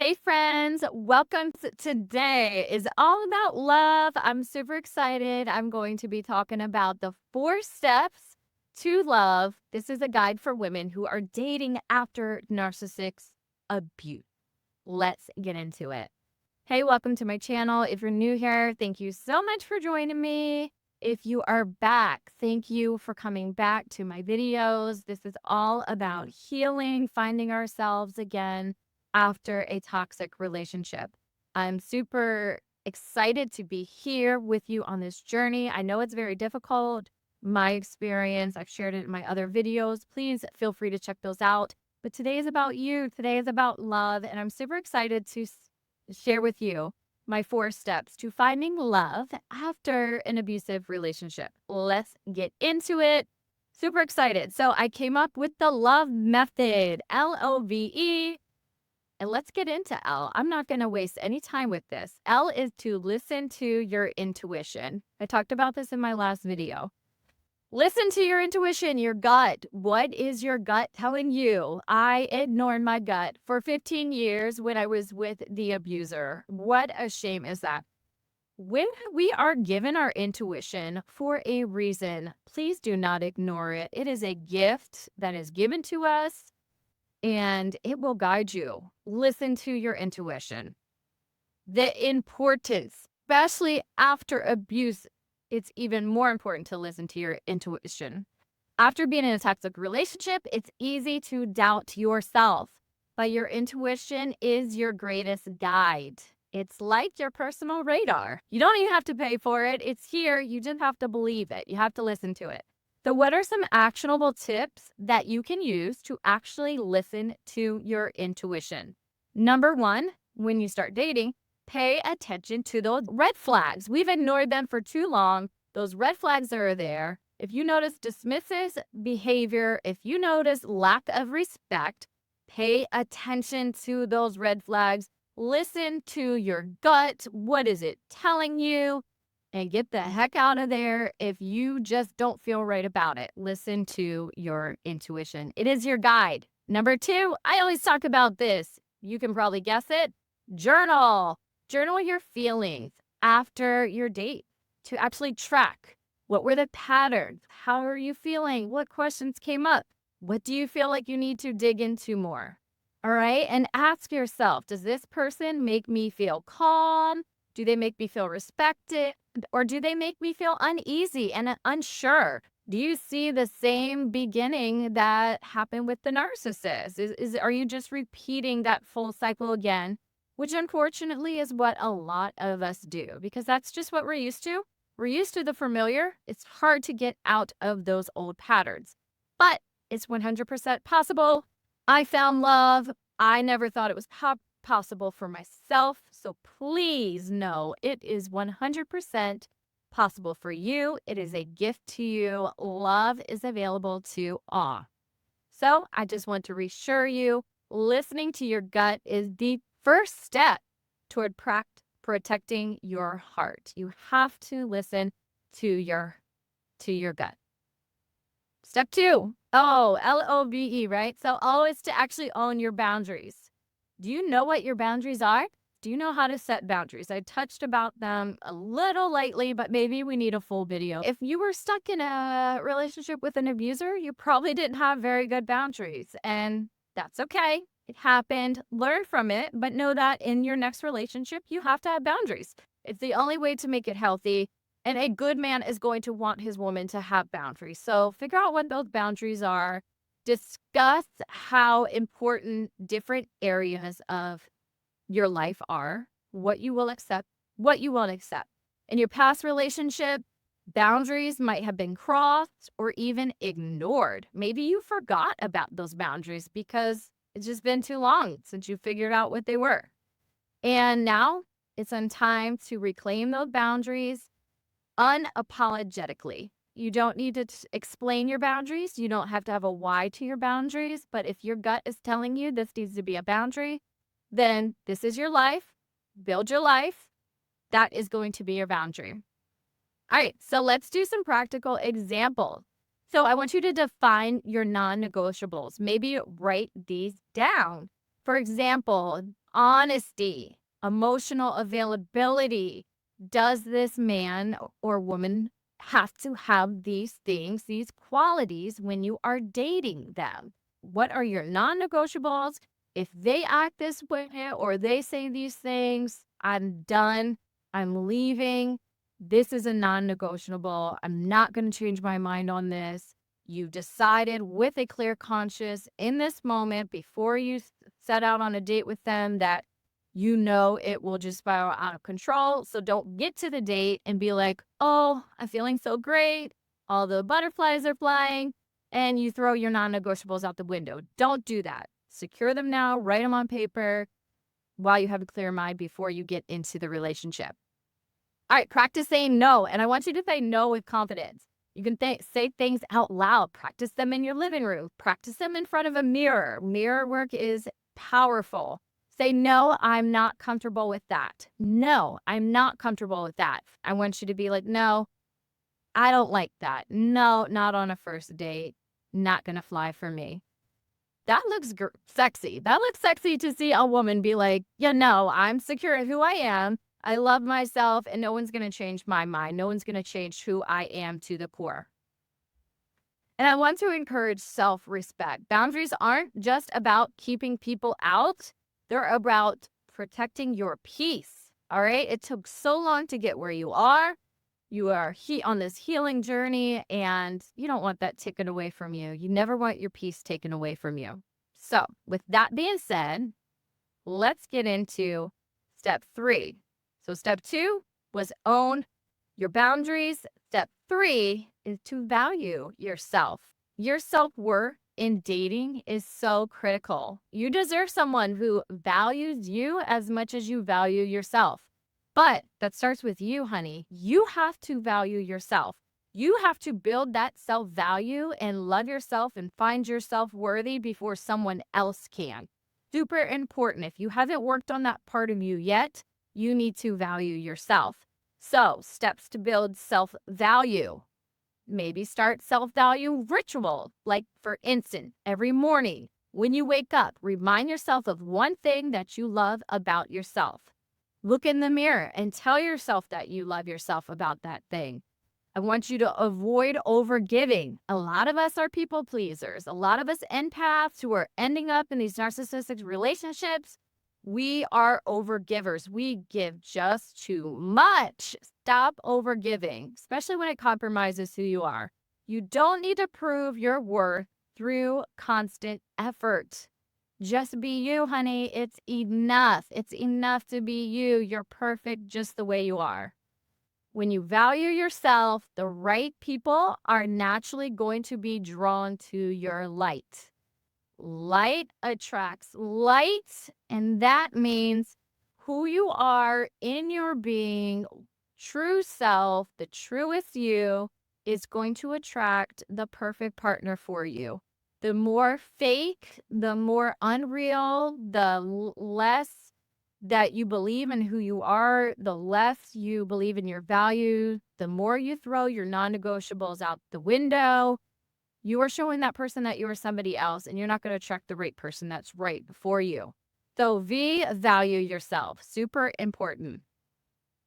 Hey friends, welcome. Today is all about love. I'm super excited. I'm going to be talking about the 4 steps to love. This is a guide for women who are dating after narcissistic abuse. Let's get into it. Hey, welcome to my channel. If you're new here, thank you so much for joining me. If you are back, thank you for coming back to my videos. This is all about healing, finding ourselves again after a toxic relationship. I'm super excited to be here with you on this journey. I know it's very difficult. My experience, I've shared it in my other videos. Please feel free to check those out. But today is about you. Today is about love. And I'm super excited to share with you my 4 steps to finding love after an abusive relationship. Let's get into it. Super excited. So I came up with the love method, LOVE. And let's get into L. I'm not going to waste any time with this. L is to listen to your intuition. I talked about this in my last video. Listen to your intuition, your gut. What is your gut telling you? I ignored my gut for 15 years when I was with the abuser. What a shame is that? When we are given our intuition for a reason, please do not ignore it. It is a gift that is given to us and it will guide you. Listen to your intuition. The importance, especially after abuse, it's even more important to listen to your intuition. After being in a toxic relationship, it's easy to doubt yourself, but your intuition is your greatest guide. It's like your personal radar. You don't even have to pay for it. It's here. You just have to believe it. You have to listen to it. So what are some actionable tips that you can use to actually listen to your intuition? Number 1, when you start dating, pay attention to those red flags. We've ignored them for too long. Those red flags are there. If you notice dismissive behavior, if you notice lack of respect, pay attention to those red flags. Listen to your gut. What is it telling you? And get the heck out of there if you just don't feel right about it. Listen to your intuition. It is your guide. Number 2, I always talk about this. You can probably guess it. Journal. Journal your feelings after your date to actually track what were the patterns? How are you feeling? What questions came up? What do you feel like you need to dig into more? All right. And ask yourself, does this person make me feel calm? Do they make me feel respected? Or do they make me feel uneasy and unsure? Do you see the same beginning that happened with the narcissist? Are you just repeating that full cycle again? Which unfortunately is what a lot of us do because that's just what we're used to. We're used to the familiar. It's hard to get out of those old patterns, but it's 100% possible. I found love. I never thought it was possible for myself. So please know it is 100% possible for you. It is a gift to you. Love is available to all. So I just want to reassure you, listening to your gut is the first step toward protecting your heart. You have to listen to your gut. Step 2. Oh, LOVE, right? So always to actually own your boundaries. Do you know what your boundaries are? Do you know how to set boundaries? I touched about them a little lightly, but maybe we need a full video. If you were stuck in a relationship with an abuser, you probably didn't have very good boundaries, and that's okay. It happened. Learn from it, but know that in your next relationship, you have to have boundaries. It's the only way to make it healthy. And a good man is going to want his woman to have boundaries. So figure out what those boundaries are. Discuss how important different areas of your life are, what you will accept, what you won't accept. In your past relationship, boundaries might have been crossed or even ignored. Maybe you forgot about those boundaries because it's just been too long since you figured out what they were. And now it's on time to reclaim those boundaries unapologetically. You don't need to explain your boundaries. You don't have to have a why to your boundaries. But if your gut is telling you this needs to be a boundary, then this is your life. Build your life. That is going to be your boundary. All right, so let's do some practical examples. So I want you to define your non-negotiables. Maybe write these down. For example, honesty, emotional availability. Does this man or woman have to have these things, these qualities when you are dating them? What are your non-negotiables? If they act this way or they say these things, I'm done. I'm leaving. This is a non-negotiable. I'm not going to change my mind on this. You decided with a clear conscience in this moment before you set out on a date with them that you know it will just spiral out of control. So don't get to the date and be like, oh, I'm feeling so great. All the butterflies are flying. And you throw your non negotiables out the window. Don't do that. Secure them now, write them on paper while you have a clear mind before you get into the relationship. All right, practice saying no. And I want you to say no with confidence. You can say things out loud. Practice them in your living room. Practice them in front of a mirror. Mirror work is powerful. Say, no, I'm not comfortable with that. No, I'm not comfortable with that. I want you to be like, no, I don't like that. No, not on a first date. Not going to fly for me. That looks sexy. That looks sexy to see a woman be like, yeah, no, I'm secure in who I am. I love myself and no one's going to change my mind. No one's going to change who I am to the core. And I want to encourage self-respect. Boundaries aren't just about keeping people out. They're about protecting your peace. All right. It took so long to get where you are. You are on this healing journey and you don't want that taken away from you. You never want your peace taken away from you. So with that being said, let's get into step 3. So step 2 was own your boundaries. Step 3 is to value yourself. Your self-worth in dating is so critical. You deserve someone who values you as much as you value yourself. But that starts with you, honey. You have to value yourself. You have to build that self-value and love yourself and find yourself worthy before someone else can. Super important. If you haven't worked on that part of you yet, you need to value yourself. So, steps to build self-value. Maybe start self-value ritual. Like, for instance, every morning when you wake up, remind yourself of one thing that you love about yourself. Look in the mirror and tell yourself that you love yourself about that thing. I want you to avoid overgiving. A lot of us are people pleasers. A lot of us empaths who are ending up in these narcissistic relationships, we are overgivers. We give just too much. Stop overgiving, especially when it compromises who you are. You don't need to prove your worth through constant effort. Just be you, honey. It's enough. It's enough to be you. You're perfect just the way you are. When you value yourself, the right people are naturally going to be drawn to your light. Light attracts light, and that means who you are in your being, true self, the truest you, is going to attract the perfect partner for you. The more fake, the more unreal, the less that you believe in who you are, the less you believe in your value, the more you throw your non-negotiables out the window, you are showing that person that you are somebody else and you're not going to attract the right person that's right for you. So value yourself. Super important.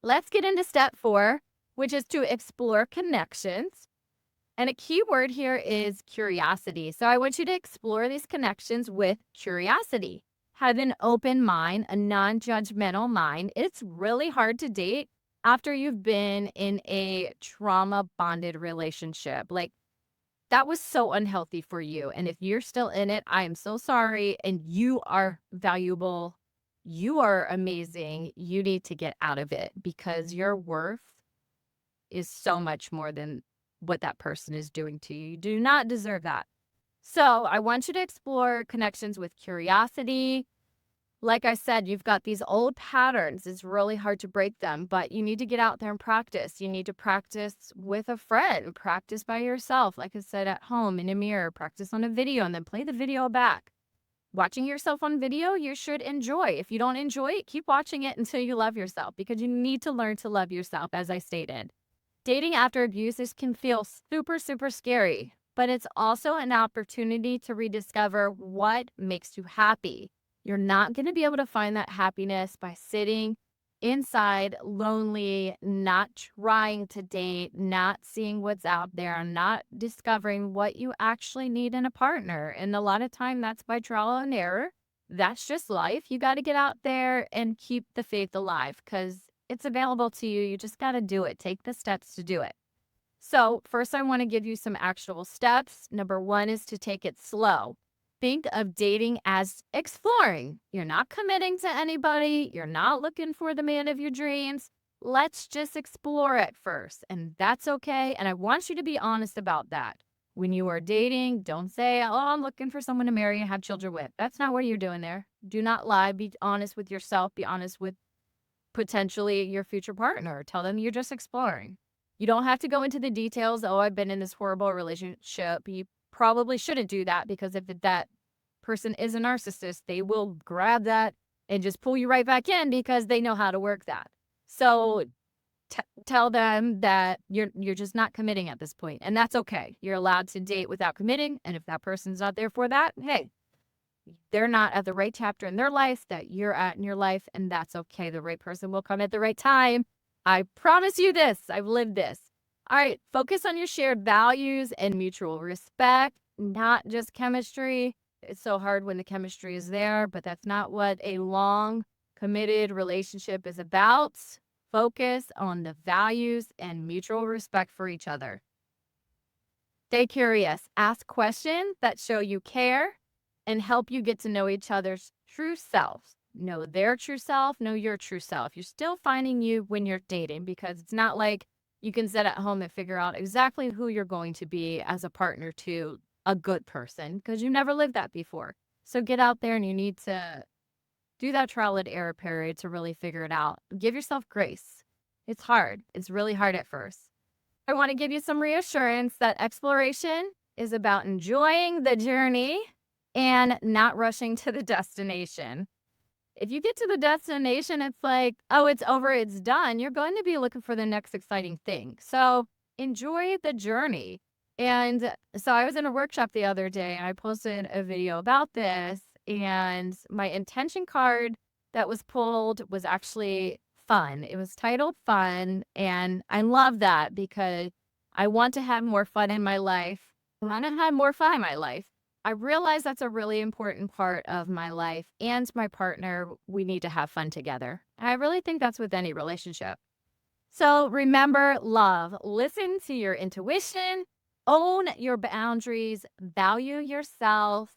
Let's get into step 4, which is to explore connections. And a key word here is curiosity. So I want you to explore these connections with curiosity. Have an open mind, a non-judgmental mind. It's really hard to date after you've been in a trauma-bonded relationship. Like, that was so unhealthy for you. And if you're still in it, I am so sorry. And you are valuable. You are amazing. You need to get out of it because your worth is so much more than what that person is doing to you. You do not deserve that. So I want you to explore connections with curiosity. Like I said, you've got these old patterns. It's really hard to break them, but you need to get out there and practice. You need to practice with a friend, practice by yourself. Like I said, at home, in a mirror, practice on a video, and then play the video back. Watching yourself on video, you should enjoy. If you don't enjoy it, keep watching it until you love yourself because you need to learn to love yourself, as I stated. Dating after abuse can feel super, super scary, but it's also an opportunity to rediscover what makes you happy. You're not going to be able to find that happiness by sitting inside, lonely, not trying to date, not seeing what's out there, not discovering what you actually need in a partner. And a lot of time that's by trial and error. That's just life. You got to get out there and keep the faith alive because it's available to you. You just got to do it. Take the steps to do it. So first, I want to give you some actual steps. Number one is to take it slow. Think of dating as exploring. You're not committing to anybody. You're not looking for the man of your dreams. Let's just explore it first. And that's okay. And I want you to be honest about that. When you are dating, don't say, oh, I'm looking for someone to marry and have children with. That's not what you're doing there. Do not lie. Be honest with yourself. Be honest with potentially your future partner. Tell them you're just exploring. You don't have to go into the details. Oh, I've been in this horrible relationship. You probably shouldn't do that because if that person is a narcissist, they will grab that and just pull you right back in because they know how to work that. So tell them that you're just not committing at this point, and that's okay. You're allowed to date without committing, and if that person's not there for that, hey, they're not at the right chapter in their life that you're at in your life, and that's okay. The right person will come at the right time. I promise you this. I've lived this. All right, focus on your shared values and mutual respect, not just chemistry. It's so hard when the chemistry is there, but that's not what a long, committed relationship is about. Focus on the values and mutual respect for each other. Stay curious. Ask questions that show you care and help you get to know each other's true selves. Know their true self, know your true self. You're still finding you when you're dating because it's not like you can sit at home and figure out exactly who you're going to be as a partner to a good person because you never lived that before. So get out there and you need to do that trial and error period to really figure it out. Give yourself grace. It's hard. It's really hard at first. I want to give you some reassurance that exploration is about enjoying the journey and not rushing to the destination. If you get to the destination, it's like, oh, it's over, it's done. You're going to be looking for the next exciting thing. So enjoy the journey. And so I was in a workshop the other day. I posted a video about this, and my intention card that was pulled was actually fun. It was titled Fun, and I love that because I want to have more fun in my life. I want to have more fun in my life. I realize that's a really important part of my life and my partner. We need to have fun together. I really think that's with any relationship. So remember, love, listen to your intuition, own your boundaries, value yourself,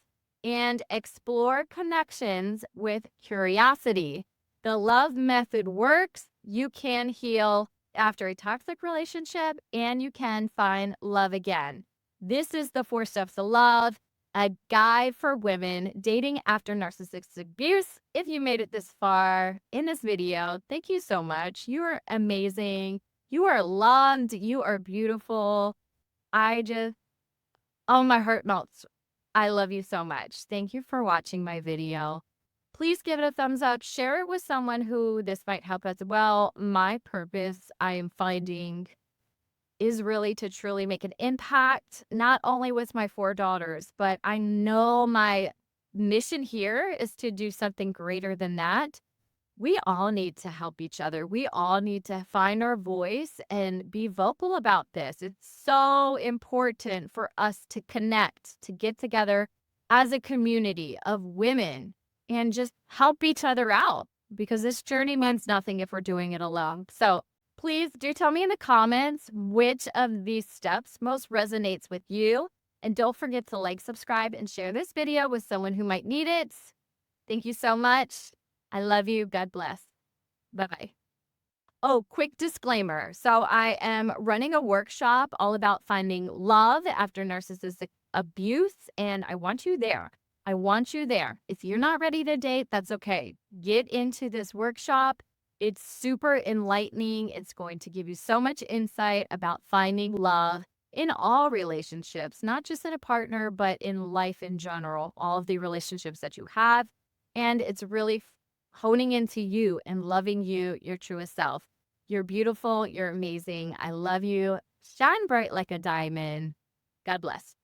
and explore connections with curiosity. The love method works. You can heal after a toxic relationship and you can find love again. This is the 4 steps of love. A guide for women dating after narcissistic abuse. If you made it this far in this video, thank you so much. You are amazing. You are loved. You are beautiful. Oh, my heart melts. I love you so much. Thank you for watching my video. Please give it a thumbs up. Share it with someone who this might help as well. My purpose, I am finding, is really to truly make an impact, not only with my 4 daughters, but I know my mission here is to do something greater than that. We all need to help each other. We all need to find our voice and be vocal about this. It's so important for us to connect, to get together as a community of women and just help each other out because this journey means nothing if we're doing it alone. So please do tell me in the comments which of these steps most resonates with you. And don't forget to like, subscribe, and share this video with someone who might need it. Thank you so much. I love you. God bless. Bye-bye. Oh, quick disclaimer. So I am running a workshop all about finding love after narcissistic abuse, and I want you there. I want you there. If you're not ready to date, that's okay. Get into this workshop. It's super enlightening. It's going to give you so much insight about finding love in all relationships, not just in a partner, but in life in general, all of the relationships that you have. And it's really honing into you and loving you, your truest self. You're beautiful. You're amazing. I love you. Shine bright like a diamond. God bless.